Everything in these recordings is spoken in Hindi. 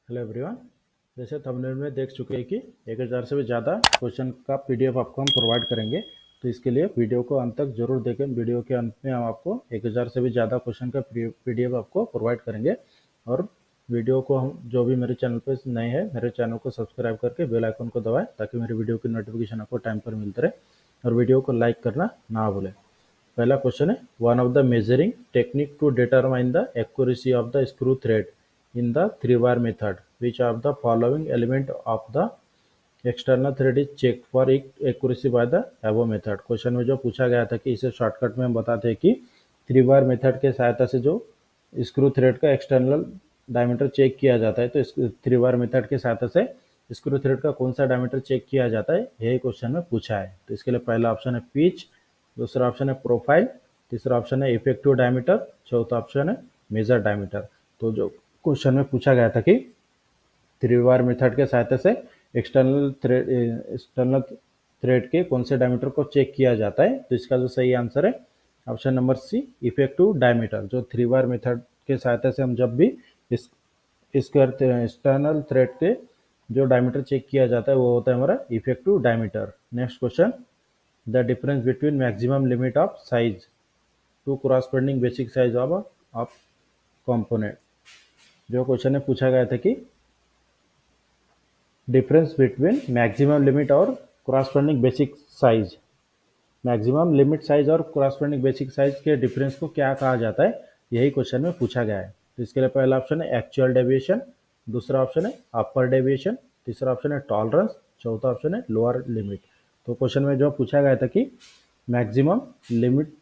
Hello everyone. जैसे थंबनेल में देख चुके हैं कि 1000 से भी ज़्यादा क्वेश्चन का पीडीएफ आपको हम प्रोवाइड करेंगे। तो इसके लिए वीडियो को अंत तक जरूर देखें। वीडियो के अंत में हम आपको 1000 से भी ज़्यादा क्वेश्चन का पीडीएफ आपको प्रोवाइड करेंगे। और वीडियो को हम जो भी मेरे चैनल पे नए हैं, मेरे चैनल को सब्सक्राइब करके बेल आइकन को दबाएं ताकि मेरी वीडियो की नोटिफिकेशन आपको टाइम पर मिलते रहे। और वीडियो को लाइक करना ना भूलें। पहला क्वेश्चन है, one of the measuring technique to determine the accuracy of the screw thread in the three-wire method. Which of the following element of the external thread is checked for accuracy by the above method? Question में जो पूछा गया था कि इसे शॉर्टकट में हम बताते हैं कि थ्री वायर मेथड के सहायता से जो स्क्रू थ्रेड का एक्सटर्नल डायमीटर चेक किया जाता है, तो इस थ्री वायर मेथड के सहायता से स्क्रू थ्रेड का कौन सा डायमीटर चेक किया जाता है, यही क्वेश्चन में पूछा है। तो इसके लिए पहला ऑप्शन है पिच, दूसरा ऑप्शन है प्रोफाइल, तीसरा ऑप्शन है इफेक्टिव डायमीटर, चौथा ऑप्शन है मेजर डायमीटर। तो जो क्वेश्चन में पूछा गया था कि थ्री वायर मेथड के सहायता से एक्सटर्नल थ्रेड के कौन से डायमीटर को चेक किया जाता है, तो इसका जो सही आंसर है option number C, effective diameter. जो थ्री वायर मेथड के सहायता से हम जब भी एक्सटर्नल थ्रेड के जो डायमीटर चेक किया जाता है वो होता है हमारा effective diameter. Next question, the difference between maximum limit of size to corresponding basic size of component. जो क्वेश्चन में पूछा गया था कि डिफरेंस बिटवीन मैक्सिमम लिमिट और corresponding basic size, maximum limit size और corresponding बेसिक साइज के डिफरेंस को क्या कहा जाता है, यही क्वेश्चन में पूछा गया है। तो इसके लिए पहला ऑप्शन है एक्चुअल डेविएशन, दूसरा ऑप्शन है अपर डेविएशन, तीसरा ऑप्शन है टॉलरेंस, चौथा ऑप्शन है लोअर लिमिट। तो क्वेश्चन में जो पूछा गया था कि मैक्सिमम लिमिट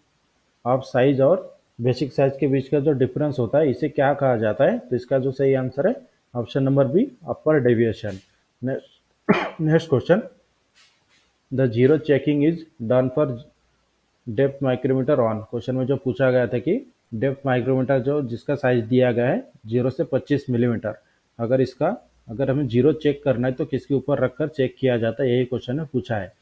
ऑफ साइज और बेसिक साइज के बीच का जो डिफरेंस होता है इसे क्या कहा जाता है, तो इसका जो सही आंसर है option number B, upper deviation. Next question, the zero checking is done for depth micrometer on. Question में जो पूछा गया था कि डेप्थ माइक्रोमीटर जो जिसका साइज दिया गया है 0 से 25 मिलीमीटर, अगर हमें जीरो चेक करना है तो किसके ऊपर रखकर चेक किया जाता है, यही क्वेश्चन में पूछा है।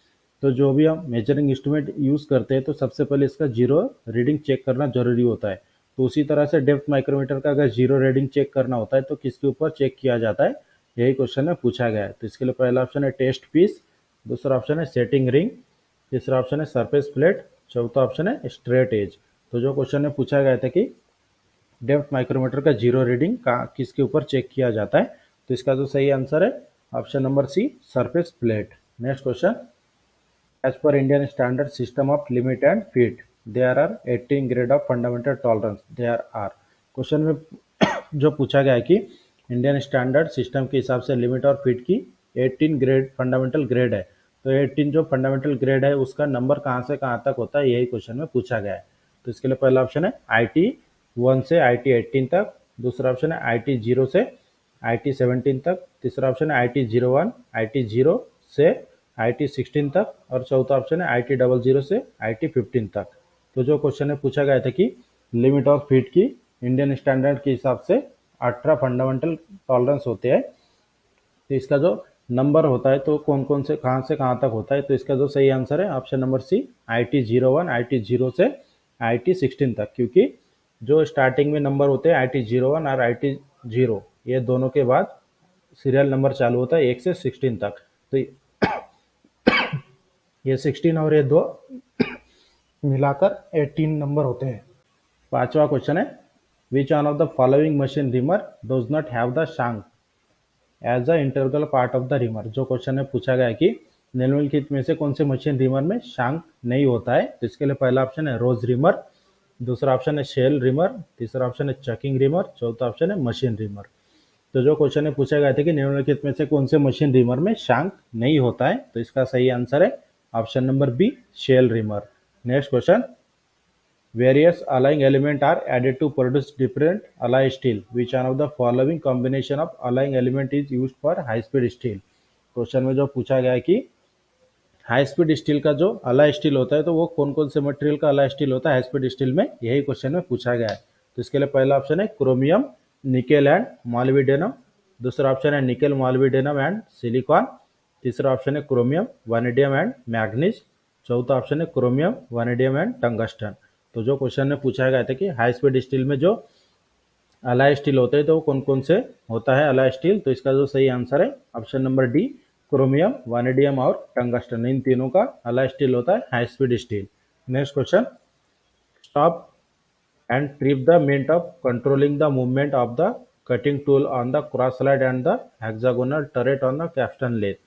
तो जो भी हम मेजरिंग इंस्ट्रूमेंट यूज़ करते हैं तो सबसे पहले इसका जीरो रीडिंग चेक करना जरूरी होता है। तो उसी तरह से डेप्थ माइक्रोमीटर का अगर जीरो रीडिंग चेक करना होता है तो किसके ऊपर चेक किया जाता है, यही क्वेश्चन में पूछा गया है। तो इसके लिए पहला ऑप्शन है टेस्ट पीस, दूसरा ऑप्शन है सेटिंग रिंग, तीसरा ऑप्शन है सरफेस प्लेट, चौथा ऑप्शन है स्ट्रेट एज। तो जो क्वेश्चन में पूछा गया था कि डेप्थ माइक्रोमीटर का जीरो रीडिंग का किसके ऊपर चेक किया जाता है, तो इसका जो सही आंसर है option number C, surface plate. Next question, as per Indian standard system of limit and feet, there are 18 grade of fundamental tolerance. There are, question में जो पूछा गया है कि इंडियन स्टैंडर्ड सिस्टम के हिसाब से लिमिट और फीट की 18 ग्रेड फंडामेंटल ग्रेड है। तो 18 जो फंडामेंटल ग्रेड है उसका नंबर कहाँ से कहाँ तक होता है, यही क्वेश्चन में पूछा गया है। तो इसके लिए पहला ऑप्शन है IT 1 से IT 18 तक, दूसरा ऑप्शन है IT 0 से IT 17 तक, तीसरा ऑप्शन है IT 01 IT 0 से IT 16 तक, और चौथा ऑप्शन है IT 00 से IT 15 तक। तो जो क्वेश्चन में पूछा गया था कि लिमिट और फीट की इंडियन स्टैंडर्ड के हिसाब से 18 फंडामेंटल टॉलरेंस होते हैं, तो इसका जो नंबर होता है तो कौन कौन से कहाँ तक होता है, तो इसका जो सही आंसर है option number C, IT 01 IT 0 से IT 16 तक। क्योंकि जो स्टार्टिंग में नंबर होते हैं IT 01 और IT 0, ये दोनों के बाद सीरियल नंबर चालू होता है 1 से 16 तक। तो ये 16 और ये दो मिलाकर 18 नंबर होते हैं। पांचवा क्वेश्चन है, which one of the following machine reamer does not have the shank as a interval part of the reamer. जो क्वेश्चन में पूछा गया है कि निम्नलिखित में से कौन से मशीन रिमर में शांक नहीं होता है, तो इसके लिए पहला ऑप्शन है रोज रिमर, दूसरा ऑप्शन है शेल रिमर, तीसरा ऑप्शन है चकिंग रिमर, चौथा ऑप्शन है मशीन रिमर। तो जो क्वेश्चन में पूछा गया था कि निम्नलिखित में से कौन से मशीन रिमर में शांक नहीं होता है, तो इसका सही आंसर है option number B, shell reamer. Next question, various alloying element are added to produce different alloy steel. Which one of the following combination of alloying element is used for high speed steel? Question में जो पूछा गया है कि हाई स्पीड स्टील का जो अलाय स्टील होता है तो वो कौन कौन से मटेरियल का अलाय स्टील होता है हाई स्पीड स्टील में, यही क्वेश्चन में पूछा गया है। तो इसके लिए पहला ऑप्शन है क्रोमियम, निकेल एंड मॉलिब्डेनम, दूसरा ऑप्शन है निकेल मॉलिब्डेनम एंड सिलिकॉन, तीसरा ऑप्शन है क्रोमियम वैनेडियम एंड मैग्नीज, चौथा ऑप्शन है क्रोमियम वैनेडियम एंड टंगस्टन। तो जो क्वेश्चन में पूछा गया था कि हाई स्पीड स्टील में जो अलाय स्टील होते हैं तो कौन कौन से होता है अलाय स्टील, तो इसका जो सही आंसर है ऑप्शन नंबर डी, क्रोमियम, वानेडियम और टंगस्टन, इन तीनों का अलाय स्टील होता है high speed steel. Next question, stop and trip the meant of controlling the movement of the cutting tool on the cross slide and the hexagonal turret on the capstan lathe.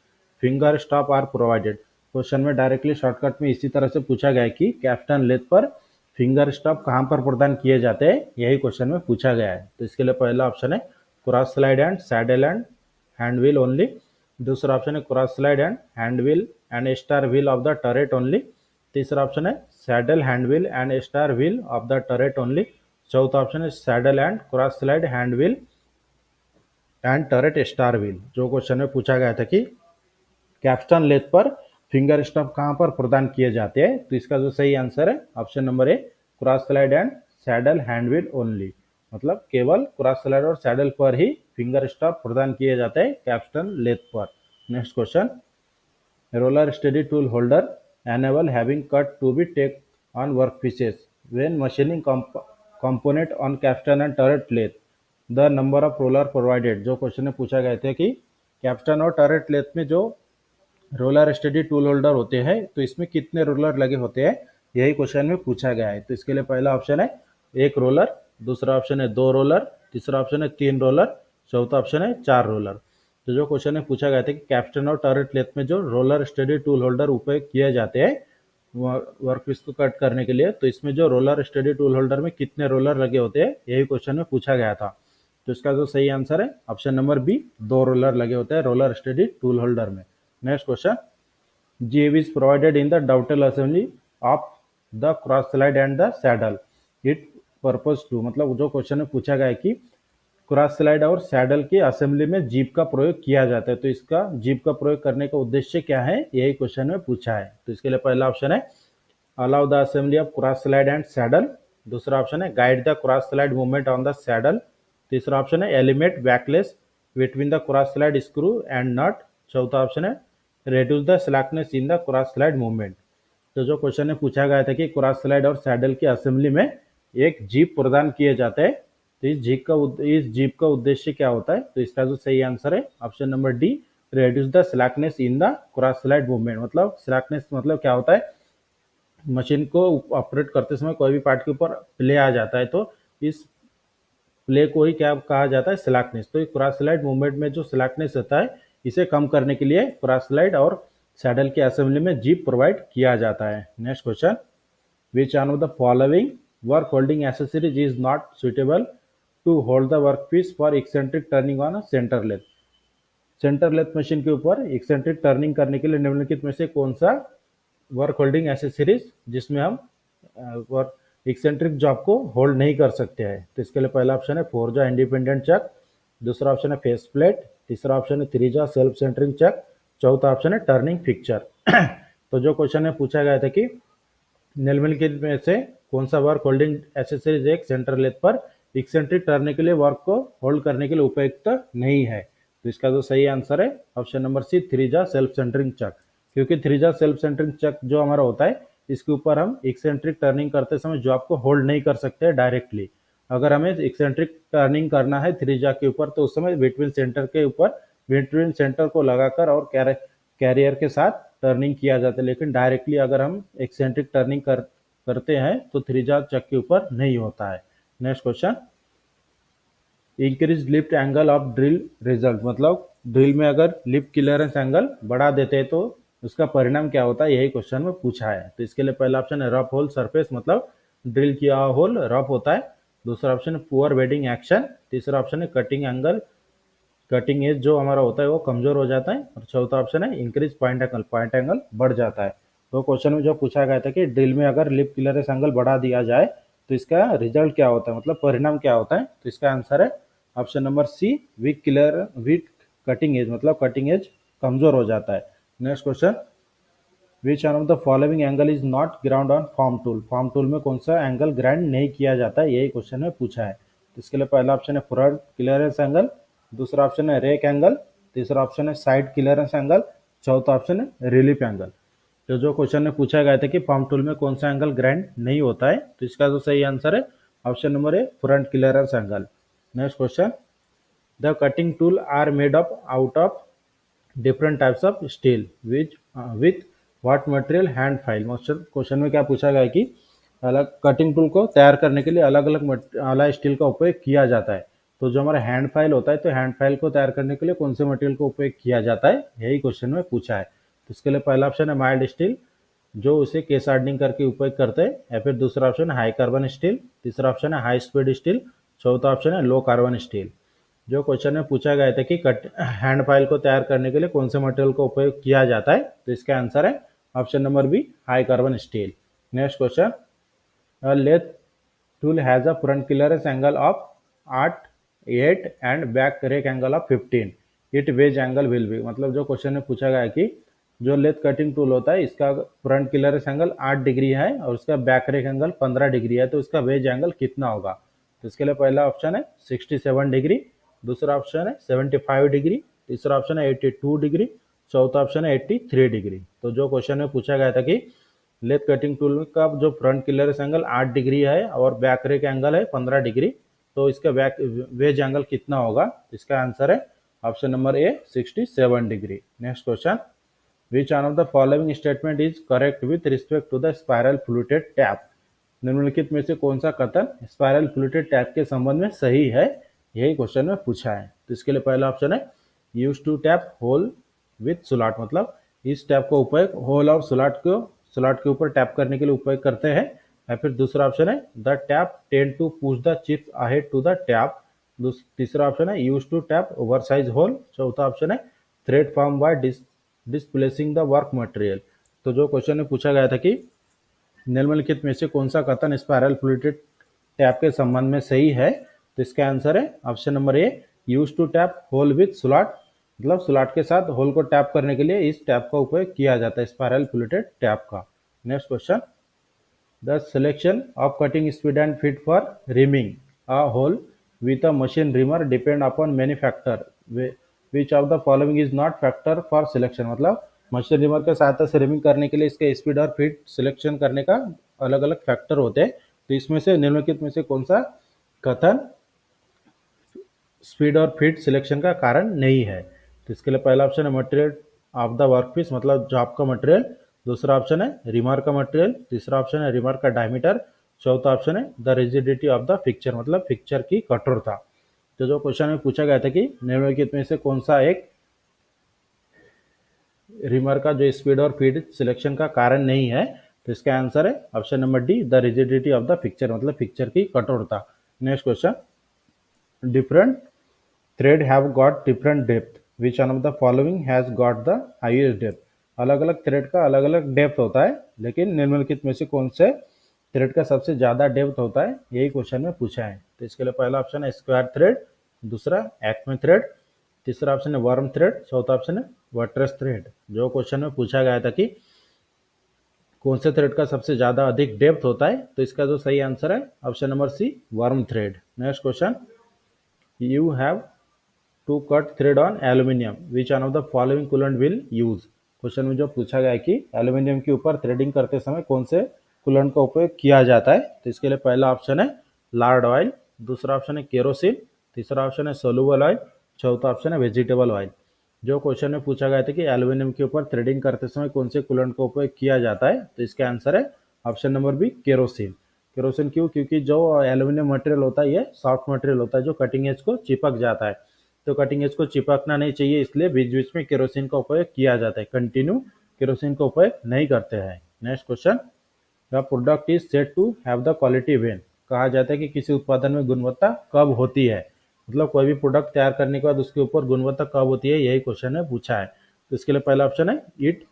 Finger stop are provided. Question में डायरेक्टली शॉर्टकट में इसी तरह से पूछा गया है कि कैप्स्टन लेथ पर फिंगर स्टॉप कहाँ पर प्रदान किए जाते हैं, यही क्वेश्चन में पूछा गया है। तो इसके लिए पहला ऑप्शन है cross slide and saddle and hand wheel only. दूसरा ऑप्शन है cross slide and hand wheel and star wheel of the turret only. तीसरा ऑप्शन है saddle hand wheel and star wheel of the turret only. चौथा ऑप्शन है saddle and cross slide hand wheel and turret star wheel. जो क्वेश्चन में पूछा गया था कि कैप्स्टन लेथ पर फिंगर स्टॉप कहाँ पर प्रदान किए जाते हैं, तो इसका जो सही आंसर है option number A, cross slide and saddle hand wheel only. मतलब केवल क्रॉस स्लाइड और सैडल पर ही फिंगर स्टॉप प्रदान किए जाते हैं कैप्स्टन लेथ पर। Next question, roller steady tool holder enable having cut to be take on workpieces when machining component on capstan and turret lathe, the number of roller provided। जो क्वेश्चन में पूछा गया था कि कैप्स्टन और टरेट लेथ में जो रोलर स्टडी टूल होल्डर होते हैं तो इसमें कितने रोलर लगे होते हैं, यही क्वेश्चन में पूछा गया है। तो इसके लिए पहला ऑप्शन है एक रोलर, दूसरा ऑप्शन है दो रोलर, तीसरा ऑप्शन है तीन रोलर, चौथा ऑप्शन है चार रोलर। तो जो क्वेश्चन में पूछा गया था कि कैप्स्टन और टर्रेट लेथ में जो रोलर स्टडी टूल होल्डर उपयोग किए जाते हैं वर्कपीस को कट करने के लिए, तो इसमें जो रोलर स्टडी टूल होल्डर में कितने रोलर लगे होते हैं, यही क्वेश्चन में पूछा गया था। तो इसका जो सही आंसर है ऑप्शन नंबर बी, दो रोलर लगे होते हैं रोलर स्टडी टूल होल्डर में। Next question, GAV is provided in the dovetail assembly of the cross slide and the saddle. It purpose to, मतलब जो क्वेश्चन में पूछा गया है कि क्रॉस स्लाइड और सैडल की असेंबली में जीप का प्रयोग किया जाता है, तो इसका जीप का प्रयोग करने का उद्देश्य क्या है, यही क्वेश्चन में पूछा है। तो इसके लिए पहला ऑप्शन है allow the assembly of cross slide and saddle. दूसरा ऑप्शन है guide the cross slide movement on the saddle. तीसरा ऑप्शन है eliminate backlash between the cross slide screw and nut. चौथा ऑप्शन है reduce the slackness in the cross slide movement। तो जो क्वेश्चन में पूछा गया था कि क्रॉस स्लाइड और सैडल की असेंबली में एक जीप प्रदान किए जाते हैं, तो इस जीप का उद्देश्य क्या होता है, तो इसका जो सही आंसर है option number D, reduce the slackness in the cross slide movement। मतलब स्लैकनेस मतलब क्या होता है, मशीन को ऑपरेट करते समय कोई भी पार्ट के ऊपर प्ले आ जाता है तो इस प्ले को ही क्या कहा जाता है, स्लैकनेस। तो क्रॉस स्लाइड मूवमेंट में जो स्लैकनेस होता है इसे कम करने के लिए क्रॉस स्लाइड और सैडल के असेंबली में जीप प्रोवाइड किया जाता है। Next question, which one of the following work holding accessories is not suitable to hold the work piece for eccentric turning on centre lathe. Centre lathe machine के ऊपर एक्सेंट्रिक टर्निंग करने के लिए निम्नलिखित में से कौन सा वर्क होल्डिंग एसेसरीज जिसमें हम वर्क एक्सेंट्रिक जॉब को होल्ड नहीं कर सकते हैं, तो इसके लिए पहला ऑप्शन है फोर्जा इंडिपेंडेंट चक, दूसरा ऑप्शन है फेस प्लेट, तीसरा ऑप्शन है थ्रीजा सेल्फ सेंटरिंग चक, चौथा ऑप्शन है टर्निंग फिक्चर। तो जो क्वेश्चन में पूछा गया था कि निम्नलिखित में से कौन सा वर्क होल्डिंग एसेसरीज एक सेंटर लेथ पर एक्सेंट्रिक टर्न के लिए वर्क को होल्ड करने के लिए उपयुक्त नहीं है, तो इसका जो सही आंसर है option number C, three jaw self centring chuck. क्योंकि थ्रीजा सेल्फ सेंटरिंग चक जो हमारा होता है इसके ऊपर हम एक्सेंट्रिक टर्निंग करते समय जॉब को होल्ड नहीं कर सकते डायरेक्टली। अगर हमें एक्सेंट्रिक टर्निंग करना है थ्रीजा के ऊपर तो उस समय बिटवीन सेंटर के ऊपर बिटवीन सेंटर को लगाकर और कैरियर के साथ टर्निंग किया जाता है, लेकिन डायरेक्टली अगर हम एक्सेंट्रिक टर्निंग करते हैं तो थ्रीजा चक के ऊपर नहीं होता है। Next question, increase lift angle of drill result, मतलब ड्रिल में अगर लिफ्ट क्लियरेंस एंगल बढ़ा देते हैं तो उसका परिणाम क्या होता है, यही क्वेश्चन में पूछा है। तो इसके लिए पहला ऑप्शन है रफ होल सरफेस, मतलब ड्रिल किया होल रफ होता है। दूसरा ऑप्शन है पुअर वेडिंग एक्शन, तीसरा ऑप्शन है कटिंग एंगल, कटिंग एज जो हमारा होता है वो कमजोर हो जाता है, और चौथा ऑप्शन है इंक्रीज पॉइंट एंगल बढ़ जाता है। तो क्वेश्चन में जो पूछा गया था कि ड्रिल में अगर लिफ्ट क्लियरेंस एंगल बढ़ा दिया जाए तो इसका रिजल्ट क्या होता है, मतलब परिणाम क्या होता है, तो इसका आंसर है option number C, weak cutting edge, मतलब कटिंग एज कमजोर हो जाता है। Next question, which one of the following angle is not ground on form tool, form tool में कौन सा एंगल ग्राइंड नहीं किया जाता है, यही क्वेश्चन में पूछा है। तो इसके लिए पहला ऑप्शन है फ्रंट क्लियरेंस एंगल, दूसरा ऑप्शन है रेक एंगल, तीसरा ऑप्शन है साइड क्लियरेंस एंगल, चौथा ऑप्शन है रिलीफ एंगल। तो जो क्वेश्चन में पूछा गया था कि फॉर्म टूल में कौन सा एंगल ग्राइंड नहीं होता है, तो इसका जो सही आंसर है option number A, front clearance angle. Next question, the cutting tool are made up out of different types of steel with what material hand file. Question में क्या पूछा गया है कि अलग कटिंग टूल को तैयार करने के लिए अलग अलग स्टील का उपयोग किया जाता है। तो जो हमारा हैंड फाइल होता है, तो हैंड फाइल को तैयार करने के लिए कौन से मटेरियल का उपयोग किया जाता है, यही क्वेश्चन में पूछा है। तो इसके लिए पहला ऑप्शन है माइल्ड स्टील, जो उसे केस हार्डनिंग करके उपयोग करते हैं, या फिर दूसरा ऑप्शन है हाई कार्बन स्टील, तीसरा ऑप्शन है हाई स्पीड स्टील, चौथा ऑप्शन है लो कार्बन स्टील। जो क्वेश्चन में पूछा गया था कि हैंड फाइल को तैयार करने के लिए कौन से मटेरियल का उपयोग किया जाता है, तो इसका आंसर है option number B, high carbon steel. Next question, lathe tool has a front clearance angle of 8 and back rake angle of 15, it wedge angle will be. मतलब जो क्वेश्चन में पूछा गया है कि जो लेथ कटिंग टूल होता है, इसका फ्रंट क्लियरेंस एंगल 8 डिग्री है और उसका बैक रेक एंगल 15 डिग्री है, तो इसका वेज एंगल कितना होगा। तो इसके लिए पहला ऑप्शन है 67 डिग्री, दूसरा ऑप्शन है 75 डिग्री, तीसरा ऑप्शन है 82 डिग्री, चौथा ऑप्शन है 83 डिग्री। तो जो क्वेश्चन में पूछा गया था कि लेथ कटिंग टूल का जो फ्रंट क्लियरेंस एंगल 8 डिग्री है और बैक रेक एंगल है 15 डिग्री, तो इसका वेज एंगल कितना होगा, इसका आंसर है option number A, 67 degree. Next question, which one of the following statement is correct with respect to the spiral fluted tap. निम्नलिखित में से कौन सा कथन स्पाइरल फ्लूटेड टैप के संबंध में सही है, यही क्वेश्चन में पूछा है। तो इसके लिए पहला ऑप्शन है use to tap hole with सुलाट, मतलब इस टैप का उपयोग होल और सुलाट के ऊपर टैप करने के लिए उपयोग करते हैं। या फिर दूसरा ऑप्शन है the tap tend to push the chips ahead to the tap, तीसरा ऑप्शन है use to tap oversize hole, चौथा ऑप्शन है thread form by displacing the work material. तो जो क्वेश्चन में पूछा गया था कि निम्नलिखित में से कौन सा कथन स्पाइरल फ्लूटेड टैप के संबंध में सही है, तो इसका आंसर है option number A, use to tap hole with सुलाट, मतलब सुलाट के साथ होल को टैप करने के लिए इस टैप का उपयोग किया जाता है, स्पाइरल फ्लूटेड टैप का। Next question, the selection of cutting speed and fit for rhyming a whole with a machine reamer depend upon many factor, which of the following is not factor for selection. मतलब मशीन रिमर के सहायता से रिमिंग करने के लिए इसके स्पीड और फिट सिलेक्शन करने का अलग अलग फैक्टर होते हैं, तो इसमें से निम्नलिखित में से कौन सा कथन स्पीड और फिट सिलेक्शन का कारण नहीं है। तो इसके लिए पहला ऑप्शन है मटेरियल ऑफ द वर्कपीस, मतलब जॉब का मटेरियल, दूसरा ऑप्शन है रिमार का मटेरियल, तीसरा ऑप्शन है रिमार का डायमीटर, चौथा ऑप्शन है the rigidity of the fixture, मतलब फिक्चर की कठोरता। तो जो क्वेश्चन में पूछा गया था कि निम्नलिखित में से कौन सा एक रिमर का जो स्पीड और फीड सिलेक्शन का कारण नहीं है, तो इसका आंसर है option number D, the rigidity of the fixture, मतलब फिक्चर की कठोरता। Next question, different thread have got different depth, which one of the following has got the highest depth. अलग अलग थ्रेड का अलग अलग डेप्थ होता है, लेकिन निम्नलिखित में से कौन से थ्रेड का सबसे ज्यादा डेप्थ होता है, यही क्वेश्चन में पूछा है। तो इसके लिए पहला ऑप्शन है स्क्वायर थ्रेड, दूसरा एक्मे थ्रेड, तीसरा ऑप्शन है वर्म थ्रेड, चौथा ऑप्शन है बटरस थ्रेड। जो क्वेश्चन में पूछा गया था कि कौन से थ्रेड का सबसे ज्यादा अधिक डेप्थ होता है, तो इसका जो सही आंसर है option number C, worm thread. Next question, you have to cut thread on aluminium, which one of the following coolant will use. Question में जो पूछा गया है कि एल्यूमिनियम के ऊपर थ्रेडिंग करते समय कौन से कूलेंट का उपयोग किया जाता है, तो इसके लिए पहला ऑप्शन है लार्ड ऑयल, दूसरा ऑप्शन है केरोसिन, तीसरा ऑप्शन है सोलूबल ऑयल, चौथा ऑप्शन है वेजिटेबल ऑयल। जो क्वेश्चन में पूछा गया था कि एल्यूमिनियम के ऊपर थ्रेडिंग करते समय कौन से कूलेंट का उपयोग किया जाता है, तो इसका आंसर है option number B, kerosene. Kerosene क्यों, क्योंकि जो एल्यूमिनियम मटेरियल होता है ये सॉफ्ट मटेरियल होता है जो कटिंग एज को चिपक जाता है, तो कटिंग एज को चिपकना नहीं चाहिए, इसलिए बीच बीच में केरोसिन का उपयोग किया जाता है, कंटिन्यू केरोसिन का उपयोग नहीं करते हैं। Next question, the product is said to have the quality when. कहा जाता है कि किसी उत्पादन में गुणवत्ता कब होती है, मतलब कोई भी प्रोडक्ट तैयार करने के बाद उसके ऊपर गुणवत्ता कब होती है, यही क्वेश्चन में पूछा है। तो इसके लिए पहला ऑप्शन है it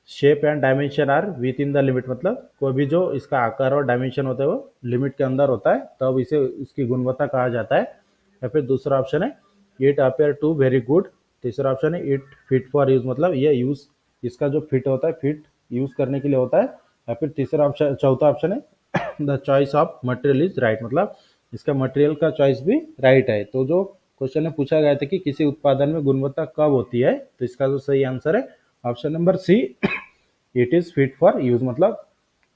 shape and dimension are within the limit, मतलब कोई भी जो इसका आकार और डायमेंशन होता है वो लिमिट के अंदर होता है, तब इसे इसकी गुणवत्ता कहा जाता है। या फिर दूसरा ऑप्शन है it appear to very good, तीसरा ऑप्शन है इट फिट फॉर यूज, मतलब ये यूज इसका जो फिट होता है फिट यूज करने के लिए होता है। या फिर तीसरा ऑप्शन, चौथा ऑप्शन है the choice of material is right, मतलब इसका मटेरियल का चॉइस भी राइट है। तो जो क्वेश्चन में पूछा गया था कि किसी उत्पादन में गुणवत्ता कब होती है, तो इसका जो सही आंसर है option number C, it is fit for use, मतलब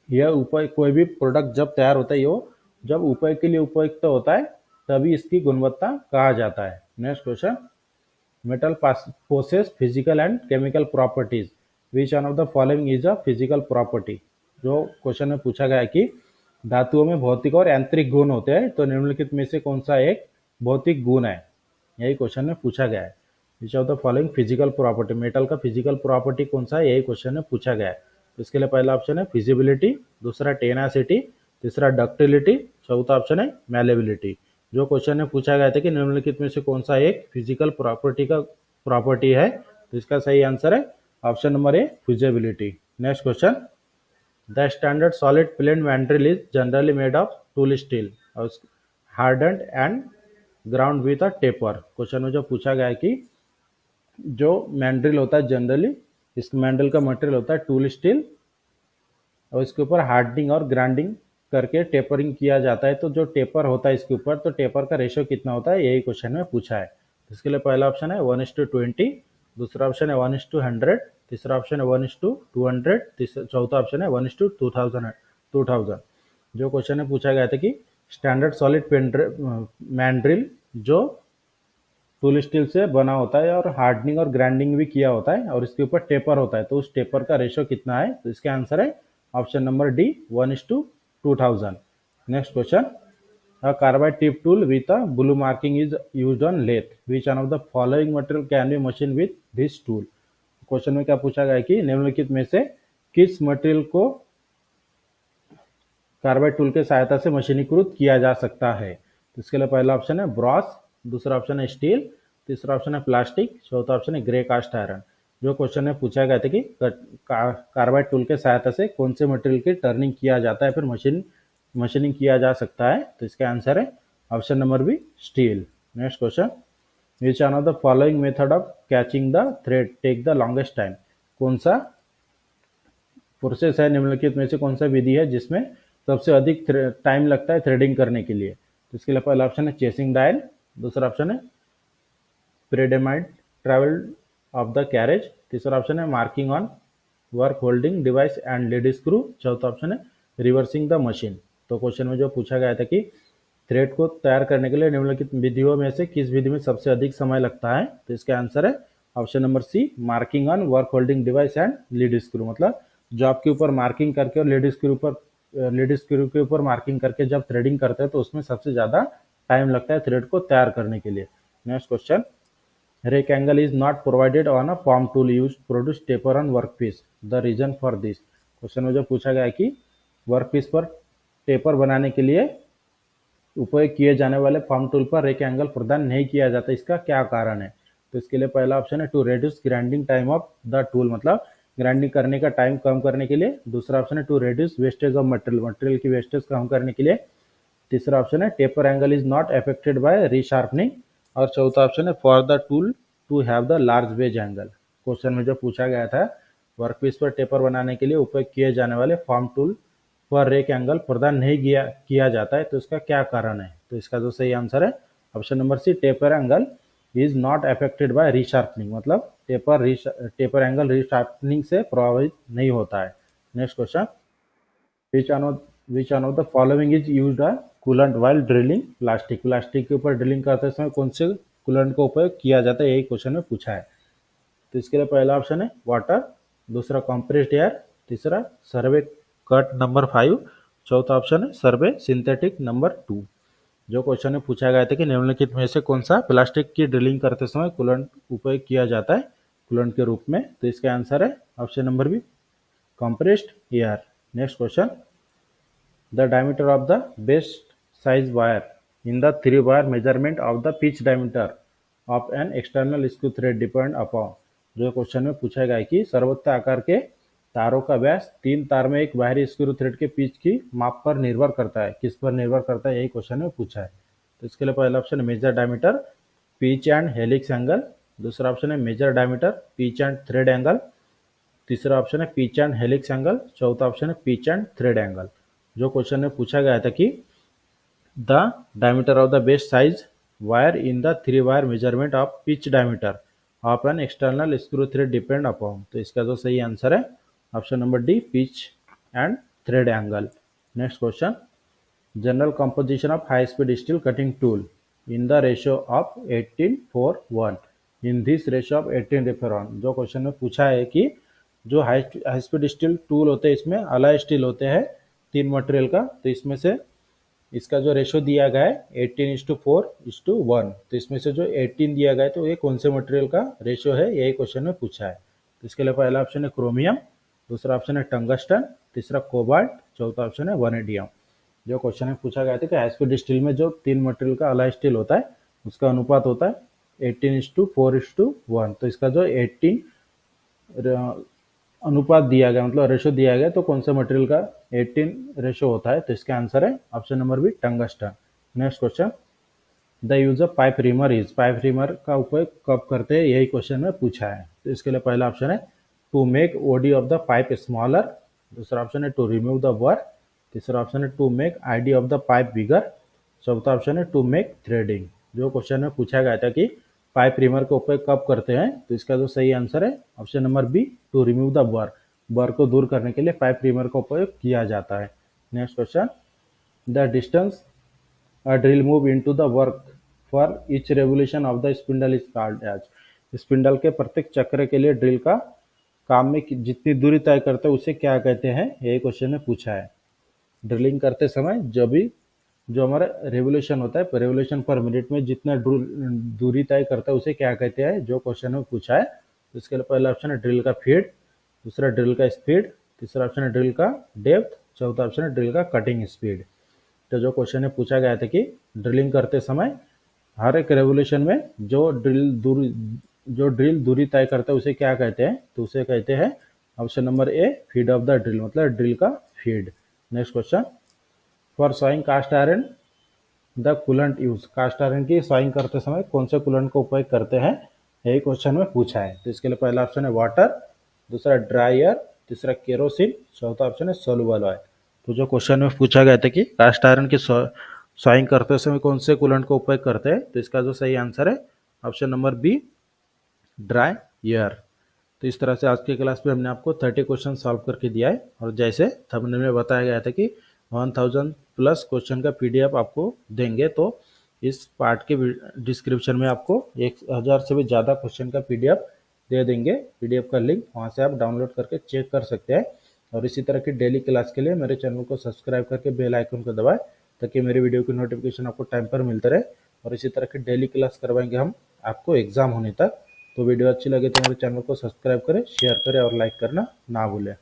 यह उपयोग कोई भी प्रोडक्ट जब तैयार होता है ये जब उपयोग के लिए उपयुक्त होता है तभी इसकी गुणवत्ता कहा जाता है। Next question, metal possess physical and chemical properties, which one of the following is a physical property. जो क्वेश्चन में पूछा गया है कि धातुओं में भौतिक और यांत्रिक गुण होते हैं, तो निम्नलिखित में से कौन सा एक भौतिक गुण है, यही क्वेश्चन में पूछा गया है। Which of the following physical property, metal का फिजिकल प्रॉपर्टी कौन सा है, यही क्वेश्चन में पूछा गया है। तो इसके लिए पहला ऑप्शन है फिजिबिलिटी, दूसरा टेनासिटी, तीसरा डक्टिलिटी, चौथा ऑप्शन है मैलेबिलिटी। जो क्वेश्चन में पूछा गया था कि निम्नलिखित में से कौन सा एक फिजिकल प्रॉपर्टी है, तो इसका सही आंसर है option number A, feasibility. Next question, the standard solid plain mandrel is generally made of tool steel, hardened and ground with a taper. Question में जो पूछा गया है कि जो मैंड्रिल होता है जनरली, इस मैंड्रिल का मटेरियल होता है टूल स्टील और इसके ऊपर हार्डनिंग और ग्राइंडिंग करके टेपरिंग किया जाता है। तो जो टेपर होता है इसके ऊपर, तो टेपर का रेशियो कितना होता है, यही क्वेश्चन में पूछा है। इसके लिए पहला ऑप्शन है 1:20, दूसरा ऑप्शन है 1:100, तीसरा ऑप्शन है 1:200, चौथा ऑप्शन है 1:2000। जो क्वेश्चन में पूछा गया था कि स्टैंडर्ड सॉलिड मैंड्रिल जो टूल स्टील से बना होता है और हार्डनिंग और ग्राइंडिंग भी किया होता है और इसके ऊपर टेपर होता है, तो उस टेपर का रेशियो कितना है, तो इसका आंसर है option number D, 1:2000। Next question, a carbide tip tool with a blue marking is used on lathe, which one of the following material can be machined with this tool। Question में क्या पूछा गया है कि निम्नलिखित में से किस मटेरियल को कार्बाइड टूल के सहायता से मशीनीकृत किया जा सकता है। तो इसके लिए पहला ऑप्शन है ब्रॉस, दूसरा ऑप्शन है स्टील, तीसरा ऑप्शन है प्लास्टिक, चौथा ऑप्शन है ग्रे कास्ट आयरन। जो क्वेश्चन में पूछा गया था कि कार्बाइड टूल के सहायता से कौन से मटेरियल की टर्निंग किया जाता है, फिर मशीनिंग किया जा सकता है, तो इसका आंसर है option number B, steel. Next question, which one of the following method of catching the thread take the longest time. कौन सा प्रोसेस है, निम्नलिखित में से कौन सा विधि है जिसमें सबसे अधिक टाइम लगता है थ्रेडिंग करने के लिए। तो इसके लिए पहला ऑप्शन है चेसिंग डायल, दूसरा ऑप्शन है प्रेडेमाइड ट्रैवल ऑफ द कैरेज, तीसरा ऑप्शन है marking on work holding device and lead screw, चौथा ऑप्शन है रिवर्सिंग द मशीन। तो क्वेश्चन में जो पूछा गया था कि थ्रेड को तैयार करने के लिए निम्नलिखित विधियों में से किस विधि में सबसे अधिक समय लगता है, तो इसका आंसर है option number C, marking on work holding device and lead screw. मतलब जॉब के ऊपर मार्किंग करके और लीड स्क्रू के ऊपर मार्किंग करके जब थ्रेडिंग करते हैं तो उसमें सबसे ज्यादा टाइम लगता है थ्रेड को तैयार करने के लिए। Next question, rake angle is not provided on a form tool used to produce taper on workpiece, the reason for this। Question में जो पूछा गया है कि वर्कपीस पर टेपर बनाने के लिए उपयोग किए जाने वाले फॉर्म टूल पर रेक एंगल प्रदान नहीं किया जाता, इसका क्या कारण है। तो इसके लिए पहला ऑप्शन है to reduce grinding time of the tool, मतलब ग्राइंडिंग करने का टाइम कम करने के लिए। दूसरा ऑप्शन है to reduce wastage of material की वेस्टेज कम करने के लिए। तीसरा ऑप्शन है taper angle is not affected by resharpening, और चौथा ऑप्शन है for the tool to have the large wedge angle. Question में जो पूछा गया था वर्कपीस पर टेपर बनाने के लिए उपयोग किए जाने वाले फॉर्म टूल पर रेक एंगल प्रदान नहीं किया जाता है, तो इसका क्या कारण है। तो इसका जो सही आंसर है option number C, taper angle is not affected by resharpening, मतलब टेपर एंगल रीशार्पनिंग से प्रभावित नहीं होता है। Next question, which one of the following is used a coolant while drilling plastic. Plastic के ऊपर ड्रिलिंग करते समय कौन से कूलेंट का उपयोग किया जाता है, यही क्वेश्चन में पूछा है। तो इसके लिए पहला ऑप्शन है वाटर, दूसरा कॉम्प्रेस्ड एयर, तीसरा सर्वे कट नंबर 5, चौथा ऑप्शन है सर्वे सिंथेटिक नंबर 2। जो क्वेश्चन में पूछा गया था कि निम्नलिखित में से कौन सा प्लास्टिक की ड्रिलिंग करते समय कूलेंट उपयोग किया जाता है कूलेंट के रूप में, तो इसका आंसर है option number B, compressed air. Next question, the diameter of the best size wire in the 3-wire measurement of the pitch diameter of an external screw thread depend upon। जो क्वेश्चन में पूछा गया है कि सर्वोच्च आकार के तारों का व्यास 3 तार में एक बाहरी स्क्रू थ्रेड के पिच की माप पर निर्भर करता है, किस पर निर्भर करता है, यही क्वेश्चन में पूछा है। तो इसके लिए पहला ऑप्शन है major diameter pitch and helix angle, दूसरा ऑप्शन है major diameter pitch and thread angle, तीसरा ऑप्शन है पिच एंड हेलिक्स एंगल, चौथा ऑप्शन है पिच एंड थ्रेड एंगल। जो क्वेश्चन में पूछा गया था कि the diameter of the best size wire in the three wire measurement of pitch diameter of an external screw thread depend upon, तो इसका जो सही आंसर है option number D, pitch and thread angle. Next question, general composition of high speed steel cutting tool in the ratio of 18:1 in this ratio of 18:1। जो क्वेश्चन में पूछा है कि जो हाई स्पीड स्टील टूल होते हैं इसमें अलाय स्टील होते हैं 3 मटेरियल का, तो इसमें से इसका जो रेशियो दिया गया है 18:4:1, तो इसमें से जो 18 दिया गया है तो ये कौन से मटेरियल का रेशियो है, यही क्वेश्चन में पूछा है। तो इसके लिए पहला ऑप्शन है क्रोमियम, दूसरा ऑप्शन है टंगस्टन, तीसरा कोबाल्ट, चौथा ऑप्शन है वनेडियम। जो क्वेश्चन में पूछा गया था कि हाई स्पीड स्टील में जो 3 मटेरियल का अलाय स्टील होता है उसका अनुपात होता है 18:4:1, तो इसका जो 18 अनुपात दिया गया मतलब रेशो दिया गया तो कौन सा मटेरियल का 18 रेशो होता है, तो इसका आंसर है option number B tungsten. Next question, the use of pipe reamer is, pipe reamer का उपयोग कब करते हैं, यही क्वेश्चन में पूछा है। तो इसके लिए पहला ऑप्शन है to make OD of the pipe smaller, दूसरा ऑप्शन है टू रिमूव द वर्क, तीसरा ऑप्शन है to make ID of the pipe bigger, चौथा ऑप्शन है टू मेक थ्रेडिंग। जो क्वेश्चन में पूछा गया था कि पाइप रिमर का उपयोग कब करते हैं, तो इसका जो सही आंसर है option number B to remove the burr, burr को दूर करने के लिए पाइप रिमर का उपयोग किया जाता है। Next question, the distance a drill move into the work for each revolution of the spindle is called as. Spindle के प्रत्येक चक्र के लिए ड्रिल का काम में जितनी दूरी तय करते हैं उसे क्या कहते हैं, यही क्वेश्चन में पूछा है। ड्रिलिंग करते समय जब भी जो हमारा रेवोल्यूशन होता है रेवोल्यूशन पर मिनट में जितना दूरी तय करता है उसे क्या कहते हैं, जो क्वेश्चन में पूछा है। तो इसके लिए पहला ऑप्शन है ड्रिल का फीड, दूसरा ड्रिल का स्पीड, तीसरा ऑप्शन है ड्रिल का डेप्थ, चौथा ऑप्शन है ड्रिल का कटिंग स्पीड। तो जो क्वेश्चन में पूछा गया था कि ड्रिलिंग करते समय हर एक रेवोल्यूशन में जो ड्रिल दूरी तय करता है उसे क्या कहते हैं, तो उसे कहते हैं option number A feed of the drill, मतलब ड्रिल का feed. Next question, for sawing cast iron the coolant use, cast iron की सॉइंग करते समय कौन से कूलेंट का उपयोग करते हैं, यही क्वेश्चन में पूछा है। तो इसके लिए पहला ऑप्शन है वाटर, दूसरा ड्राई एयर, तीसरा केरोसिन, चौथा ऑप्शन है सोल्यूबल ऑयल। तो जो क्वेश्चन में पूछा गया था कि कास्ट आयरन की सॉइंग करते समय कौन से कूलेंट का उपयोग करते हैं, तो इसका जो सही आंसर है option number B dry air. तो इस तरह से आज की क्लास में हमने आपको 30 क्वेश्चन सॉल्व करके दिया है, और जैसे थंबनेल में बताया गया था कि 1000 प्लस क्वेश्चन का पीडीएफ आपको देंगे, तो इस पार्ट के डिस्क्रिप्शन में आपको 1000 से भी ज़्यादा क्वेश्चन का पीडीएफ दे देंगे। पीडीएफ का लिंक वहाँ से आप डाउनलोड करके चेक कर सकते हैं। और इसी तरह की डेली क्लास के लिए मेरे चैनल को सब्सक्राइब करके बेल आइकन को दबाएं, ताकि मेरी वीडियो की नोटिफिकेशन आपको टाइम पर मिलता रहे। और इसी तरह की डेली क्लास करवाएंगे हम आपको एग्जाम होने तक। तो वीडियो अच्छी लगे तो मेरे चैनल को सब्सक्राइब करें, शेयर करें और लाइक करना ना भूलें।